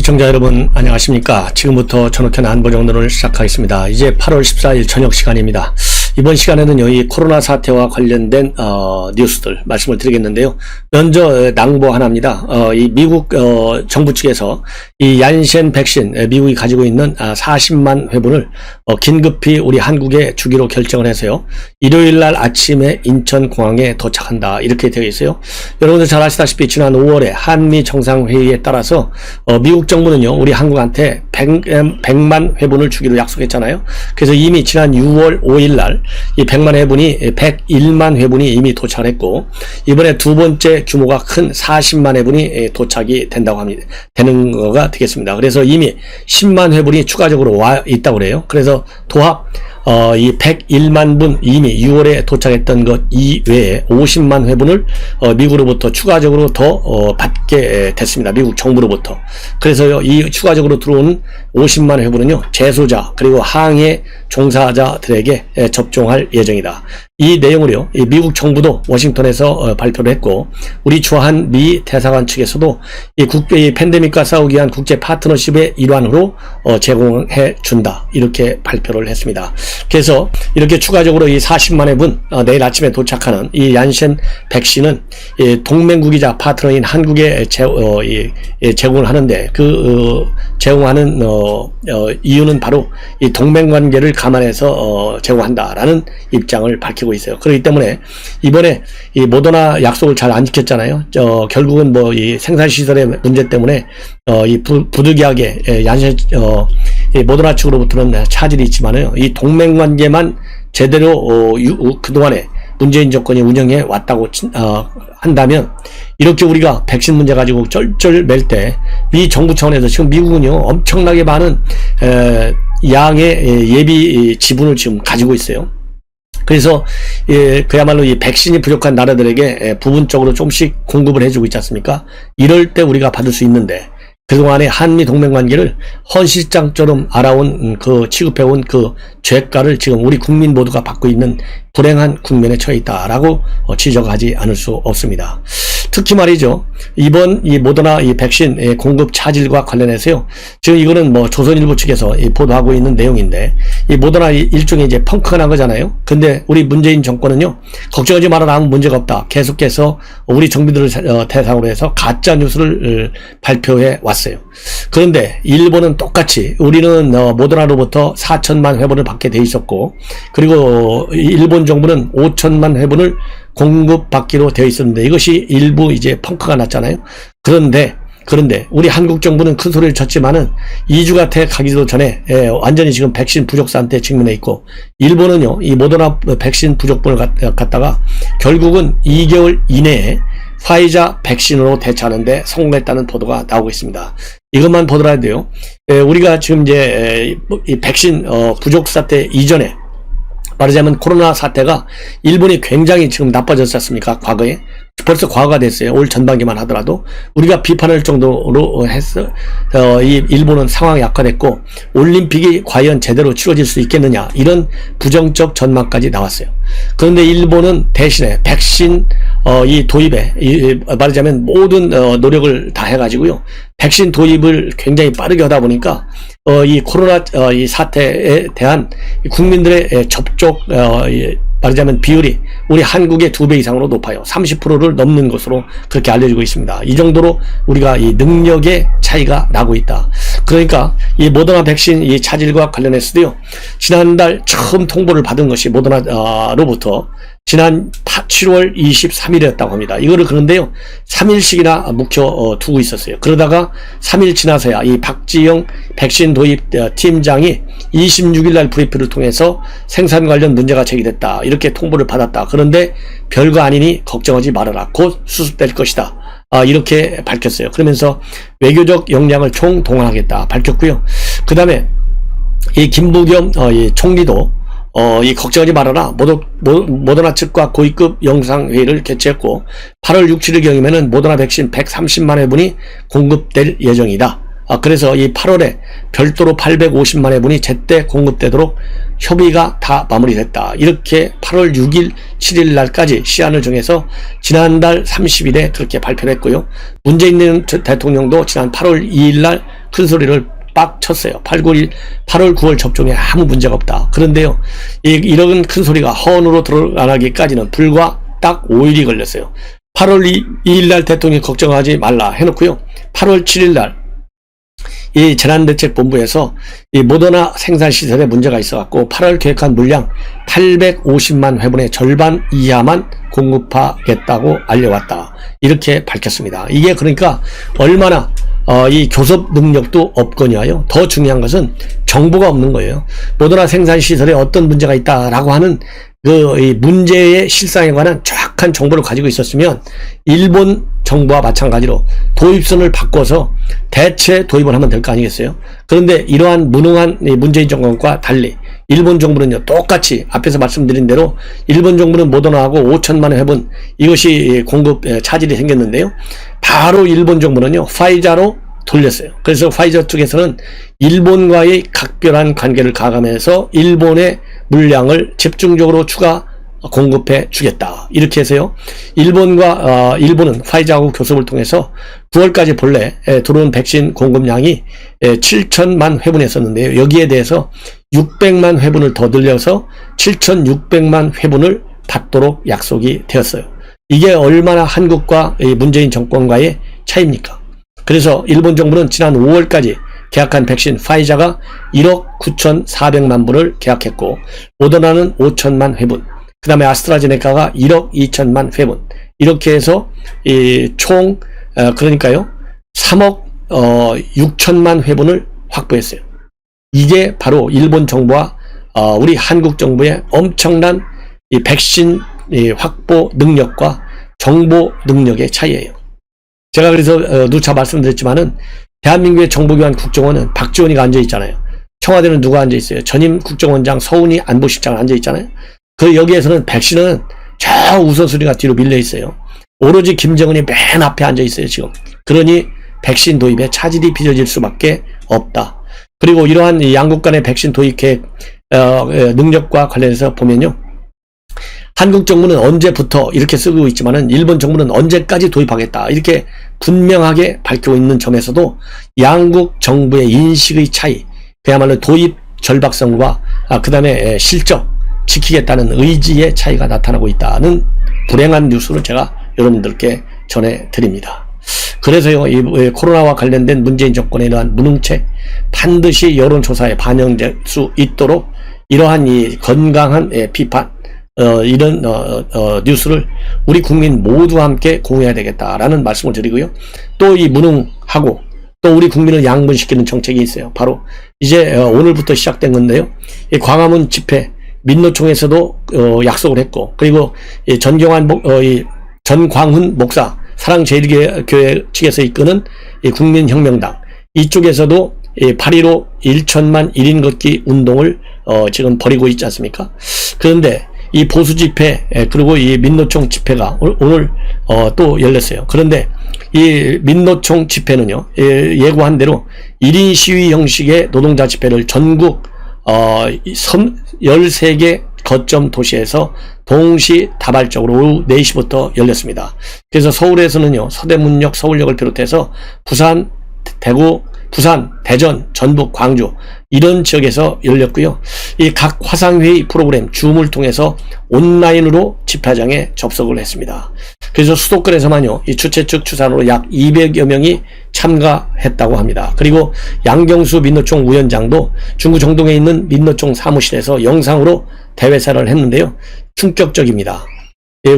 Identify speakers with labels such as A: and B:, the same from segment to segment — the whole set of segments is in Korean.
A: 시청자 여러분 안녕하십니까. 지금부터 전옥현 안보정론을 시작하겠습니다. 이제 8월 14일 저녁 시간입니다. 이번 시간에는요, 이 코로나 사태와 관련된 뉴스들 말씀을 드리겠는데요. 먼저 낭보 하나입니다. 이 미국 정부 측에서 이 얀센 백신, 미국이 가지고 있는 40만 회분을 긴급히 우리 한국에 주기로 결정을 해서요, 일요일 날 아침에 인천공항에 도착한다, 이렇게 되어 있어요. 여러분들 잘 아시다시피 지난 5월에 한미 정상회의에 따라서 미국 정부는요, 우리 한국한테 100만 회분을 주기로 약속했잖아요. 그래서 이미 지난 6월 5일 날 이 100만 회분이 101만 회분이 이미 도착을 했고, 이번에 두 번째 규모가 큰 40만 회분이 도착이 된다고 합니다. 되는 거가 되겠습니다. 그래서 이미 10만 회분이 추가적으로 와 있다고 그래요. 그래서 도합 이 101만 분 이미 6월에 도착했던 것 이외에 50만 회분을 미국으로부터 추가적으로 더 받게 됐습니다. 미국 정부로부터. 그래서요, 이 추가적으로 들어온 50만 회분은요, 재소자 그리고 항해 종사자들에게 접종할 예정이다. 이 내용을요, 이 미국 정부도 워싱턴에서 발표를 했고, 우리 주한 미 대사관 측에서도 이 팬데믹과 싸우기 위한 국제 파트너십의 일환으로 제공해 준다, 이렇게 발표를 했습니다. 그래서 이렇게 추가적으로 이 40만 회분 내일 아침에 도착하는 이 얀센 백신은 동맹국이자 파트너인 한국에 제공을 하는데, 제공하는 이유는 바로 이 동맹관계를 감안해서 제공한다라는 입장을 밝히고 있어요. 그렇기 때문에 이번에 이 모더나 약속을 잘 안 지켰잖아요. 결국은 뭐 이 생산 시설의 문제 때문에 이 부득이하게 얀센 이 모더나 측으로부터는 차질이 있지만은 이 동맹관계만 제대로 그동안에 문재인 정권이 운영해 왔다고 한다면, 이렇게 우리가 백신 문제 가지고 쩔쩔 맬 때 미 정부 차원에서 지금 미국은요, 엄청나게 많은 양의 예비 지분을 지금 가지고 있어요. 그래서 그야말로 이 백신이 부족한 나라들에게 부분적으로 조금씩 공급을 해주고 있지 않습니까? 이럴 때 우리가 받을 수 있는데, 그동안의 한미 동맹관계를 헌실장처럼 알아온 취급해온 그 죄가를 지금 우리 국민 모두가 받고 있는 불행한 국면에 처해 있다라고 지적하지 않을 수 없습니다. 특히 말이죠, 이번 이 모더나 이 백신 공급 차질과 관련해서요, 지금 이거는 뭐 조선일보 측에서 보도하고 있는 내용인데, 이 모더나 일종의 이제 펑크가 난 거잖아요. 근데 우리 문재인 정권은요, 걱정하지 말아라, 아무 문제가 없다, 계속해서 우리 정비들을 대상으로 해서 가짜 뉴스를 발표해 왔어요. 그런데 일본은 똑같이, 우리는 모더나로부터 4천만 회분을 받게 돼 있었고, 그리고 일본 정부는 5천만 회분을 공급받기로 되어 있었는데, 이것이 일부 이제 펑크가 났잖아요. 그런데 우리 한국 정부는 큰 소리를 쳤지만은 2주가 돼 가기도 전에 완전히 지금 백신 부족 상태에 직면해 있고, 일본은요, 이 모더나 백신 부족분을 갖다가 결국은 2개월 이내에 화이자 백신으로 대처하는데 성공했다는 보도가 나오고 있습니다. 이것만 보더라도요, 우리가 지금 이제 이 백신 부족 사태 이전에, 말하자면 코로나 사태가 일본이 굉장히 지금 나빠졌지 않습니까? 과거에 벌써 과거가 됐어요. 올 전반기만 하더라도 우리가 비판할 정도로 했어. 이 일본은 상황이 악화됐고, 올림픽이 과연 제대로 치러질 수 있겠느냐, 이런 부정적 전망까지 나왔어요. 그런데 일본은 대신에 백신 이 도입에 말하자면 모든 노력을 다 해가지고요, 백신 도입을 굉장히 빠르게 하다 보니까 이 코로나 이 사태에 대한 국민들의 접촉 말하자면 비율이 우리 한국의 2배 이상으로 높아요. 30%를 넘는 것으로 그렇게 알려지고 있습니다. 이 정도로 우리가 이 능력의 차이가 나고 있다. 그러니까 이 모더나 백신 이 차질과 관련해서도요, 지난달 처음 통보를 받은 것이 모더나로부터 지난 7월 23일이었다고 합니다. 이거를 그런데요, 3일씩이나 묵혀 두고 있었어요. 그러다가 3일 지나서야 이 박지영 백신 도입 팀장이 26일 날 브리핑을 통해서 생산 관련 문제가 제기됐다, 이렇게 통보를 받았다. 그런데 별거 아니니 걱정하지 말아라, 곧 수습될 것이다, 이렇게 밝혔어요. 그러면서 외교적 역량을 총동원하겠다 밝혔고요. 그 다음에 이 김부겸 이 총리도 이 걱정하지 말아라, 모더나 측과 고위급 영상회의를 개최했고, 8월 6, 7일경이면은 모더나 백신 130만 회분이 공급될 예정이다, 그래서 이 8월에 별도로 850만 회분이 제때 공급되도록 협의가 다 마무리됐다. 이렇게 8월 6일, 7일 날까지 시한을 정해서 지난달 30일에 그렇게 발표를 했고요. 문재인 대통령도 지난 8월 2일 날 큰 소리를 빡 쳤어요. 8월 9월 접종에 아무 문제가 없다. 그런데요, 이런 큰 소리가 허언으로 드러나기까지는 불과 딱 5일이 걸렸어요. 8월 2일 날 대통령이 걱정하지 말라 해놓고요. 8월 7일 날 이 재난대책본부에서 이 모더나 생산시설에 문제가 있어갖고 8월 계획한 물량 850만 회분의 절반 이하만 공급하겠다고 알려왔다. 이렇게 밝혔습니다. 이게 그러니까 얼마나 이 교섭 능력도 없거니와요. 더 중요한 것은 정보가 없는 거예요. 모더나 생산시설에 어떤 문제가 있다라고 하는 이 문제의 실상에 관한 정확한 정보를 가지고 있었으면 일본 정부와 마찬가지로 도입선을 바꿔서 대체 도입을 하면 될 거 아니겠어요? 그런데 이러한 무능한 문재인 정권과 달리 일본 정부는요, 똑같이 앞에서 말씀드린 대로 일본 정부는 모더나하고 5천만 회분 이것이 공급 차질이 생겼는데요. 바로 일본 정부는요, 파이자로 돌렸어요. 그래서 파이저 측에서는 일본과의 각별한 관계를 가감해서 일본의 물량을 집중적으로 추가 공급해 주겠다. 이렇게 해서요, 일본은 파이자하고 교섭을 통해서 9월까지 본래 들어온 백신 공급량이 7천만 회분이었었는데요. 여기에 대해서 600만 회분을 더 늘려서 7,600만 회분을 받도록 약속이 되었어요. 이게 얼마나 한국과 문재인 정권과의 차이입니까? 그래서 일본 정부는 지난 5월까지 계약한 백신 파이자가 1억 9,400만 분을 계약했고, 모더나는 5천만 회분, 그 다음에 아스트라제네카가 1억 2천만 회분, 이렇게 해서 총 그러니까요 3억 6천만 회분을 확보했어요. 이게 바로 일본 정부와 우리 한국 정부의 엄청난 이 백신 확보 능력과 정보 능력의 차이예요. 제가 그래서 누차 말씀드렸지만은 대한민국의 정보기관 국정원은 박지원이가 앉아있잖아요. 청와대는 누가 앉아있어요? 전임 국정원장 서훈이 안보실장 앉아있잖아요. 여기에서는 백신은 저 우선순위가 뒤로 밀려있어요. 오로지 김정은이 맨 앞에 앉아있어요, 지금. 그러니 백신 도입에 차질이 빚어질 수밖에 없다. 그리고 이러한 양국 간의 백신 도입 계획 능력과 관련해서 보면요, 한국 정부는 언제부터 이렇게 쓰고 있지만은 일본 정부는 언제까지 도입하겠다, 이렇게 분명하게 밝히고 있는 점에서도 양국 정부의 인식의 차이, 그야말로 도입 절박성과 그 다음에 실적 지키겠다는 의지의 차이가 나타나고 있다는 불행한 뉴스를 제가 여러분들께 전해드립니다. 그래서요, 이 코로나와 관련된 문재인 정권에 이러한 무능책 반드시 여론조사에 반영될 수 있도록 이러한 이 건강한 비판, 이런 뉴스를 우리 국민 모두와 함께 공유해야 되겠다라는 말씀을 드리고요. 또 이 무능하고 또 우리 국민을 양분시키는 정책이 있어요. 바로 이제 오늘부터 시작된 건데요. 이 광화문 집회 민노총에서도 약속을 했고, 그리고 이 전광훈 목사 사랑제일교회 측에서 이끄는 이 국민혁명당 이쪽에서도 8.15 1천만 1인 걷기 운동을 지금 벌이고 있지 않습니까? 그런데 이 보수 집회 그리고 이 민노총 집회가 오늘 또 열렸어요. 그런데 이 민노총 집회는요, 예고한 대로 1인 시위 형식의 노동자 집회를 전국 13개 거점 도시에서 동시다발적으로 오후 4시부터 열렸습니다. 그래서 서울에서는요, 서대문역, 서울역을 비롯해서 부산, 대전, 전북, 광주 이런 지역에서 열렸고요. 이 각 화상회의 프로그램 줌을 통해서 온라인으로 집회장에 접속을 했습니다. 그래서 수도권에서만요, 이 주최 측 추산으로 약 200여 명이 참가했다고 합니다. 그리고 양경수 민노총 위원장도 중구 정동에 있는 민노총 사무실에서 영상으로 대회사를 했는데요, 충격적입니다.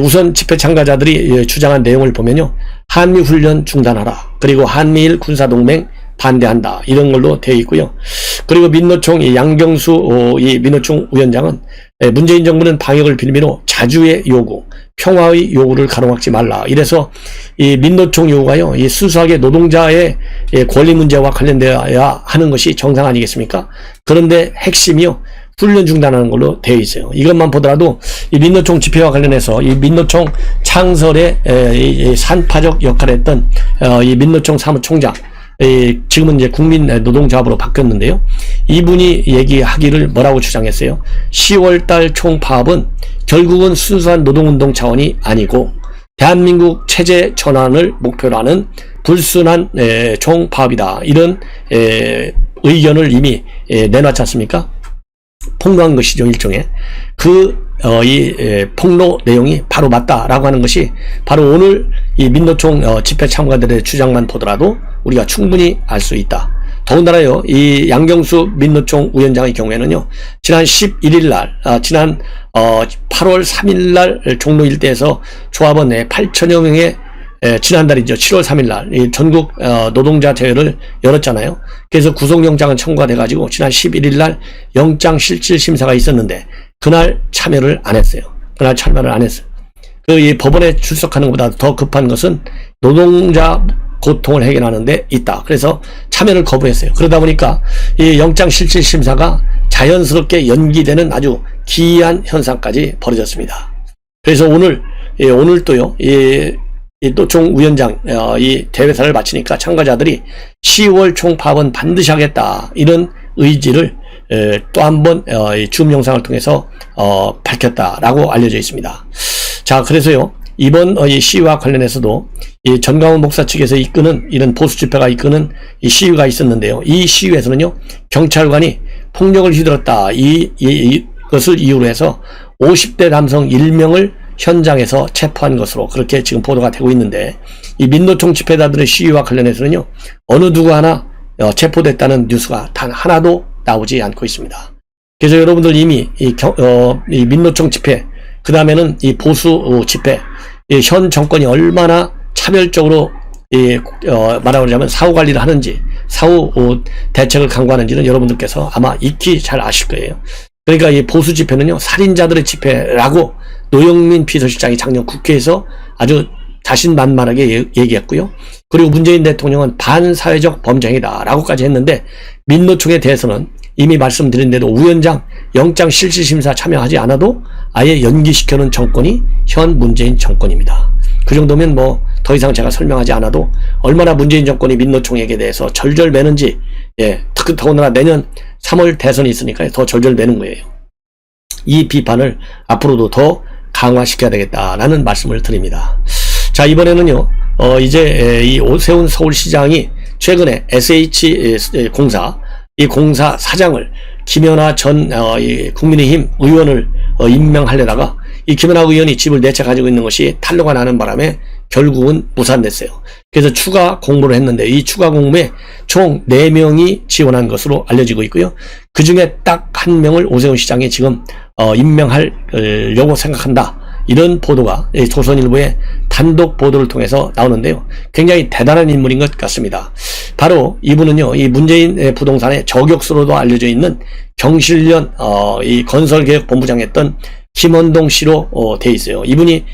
A: 우선 집회 참가자들이 주장한 내용을 보면요, 한미훈련 중단하라, 그리고 한미일 군사동맹 반대한다, 이런 걸로 되어 있고요. 그리고 민노총 양경수 이 민노총 위원장은 문재인 정부는 방역을 빌미로 자주의 요구, 평화의 요구를 가로막지 말라, 이래서 이 민노총 요구가요, 이 순수하게 노동자의 권리 문제와 관련되어야 하는 것이 정상 아니겠습니까? 그런데 핵심이요, 훈련 중단하는 걸로 되어 있어요. 이것만 보더라도 이 민노총 집회와 관련해서 이 민노총 창설에 이 산파적 역할을 했던 이 민노총 사무총장 지금은 이제 국민노동조합으로 바뀌었는데요. 이분이 얘기하기를 뭐라고 주장했어요? 10월달 총파업은 결국은 순수한 노동운동 차원이 아니고 대한민국 체제 전환을 목표로 하는 불순한 총파업이다. 이런 의견을 이미 내놨지 않습니까? 폭로한 것이죠, 일종의. 이 폭로 내용이 바로 맞다라고 하는 것이 바로 오늘 이 민노총 집회 참가들의 주장만 보더라도 우리가 충분히 알 수 있다. 더군다나요, 이 양경수 민노총 위원장의 경우에는요, 지난 11일 날, 지난 8월 3일 날 종로 일대에서 조합원 8천여 명의 지난달이죠. 7월 3일 날 전국 노동자 대회를 열었잖아요. 그래서 구속영장은 청구가 돼가지고 지난 11일 날 영장 실질 심사가 있었는데 그날 참여를 안 했어요. 그날 참여를 안 했어요. 이 법원에 출석하는 것보다 더 급한 것은 노동자 고통을 해결하는 데 있다. 그래서 참여를 거부했어요. 그러다 보니까 이 영장 실질 심사가 자연스럽게 연기되는 아주 기이한 현상까지 벌어졌습니다. 그래서 오늘 또요, 이 노총 위원장 이 대회사를 마치니까 참가자들이 10월 총파업은 반드시 하겠다, 이런 의지를 또 한 번 줌 영상을 통해서 밝혔다라고 알려져 있습니다. 자, 그래서요, 이번 이 시위와 관련해서도 이 전광훈 목사 측에서 이끄는 이런 보수 집회가 이끄는 이 시위가 있었는데요. 이 시위에서는요, 경찰관이 폭력을 휘둘렀다, 이것을 이유로 해서 50대 남성 1명을 현장에서 체포한 것으로 그렇게 지금 보도가 되고 있는데, 이 민노총 집회자들의 시위와 관련해서는요, 어느 누구 하나 체포됐다는 뉴스가 단 하나도 나오지 않고 있습니다. 그래서 여러분들 이미 이 민노총 집회, 그 다음에는 이 보수 집회, 현 정권이 얼마나 차별적으로 말하자면 사후 관리를 하는지, 사후 대책을 강구하는지는 여러분들께서 아마 익히 잘 아실 거예요. 그러니까 이 보수 집회는요, 살인자들의 집회라고 노영민 비서실장이 작년 국회에서 아주 자신만만하게 얘기했고요. 그리고 문재인 대통령은 반사회적 범죄행위다 라고까지 했는데, 민노총에 대해서는 이미 말씀드린 대로 위원장 영장 실질심사 참여하지 않아도 아예 연기시켜놓은 정권이 현 문재인 정권입니다. 그 정도면 뭐 더 이상 제가 설명하지 않아도 얼마나 문재인 정권이 민노총에게 대해서 절절매는지, 더군다나 내년 3월 대선이 있으니까 더 절절매는 거예요. 이 비판을 앞으로도 더 강화시켜야 되겠다라는 말씀을 드립니다. 자, 이번에는요, 이제 이 오세훈 서울시장이 최근에 SH공사, 이 공사 사장을 김연아 전 국민의힘 의원을 임명하려다가 이 김연아 의원이 집을 4채 가지고 있는 것이 탄로가 나는 바람에 결국은 무산됐어요. 그래서 추가 공모를 했는데 이 추가 공모에 총 4명이 지원한 것으로 알려지고 있고요. 그 중에 딱 1명을 오세훈 시장이 지금 임명하려고 생각한다, 이런 보도가 조선일보의 단독 보도를 통해서 나오는데요. 굉장히 대단한 인물인 것 같습니다. 바로 이분은요, 이 문재인 부동산의 저격수로도 알려져 있는 경실련 이 건설개혁본부장 했던 김원동 씨로 돼 있어요. 이분이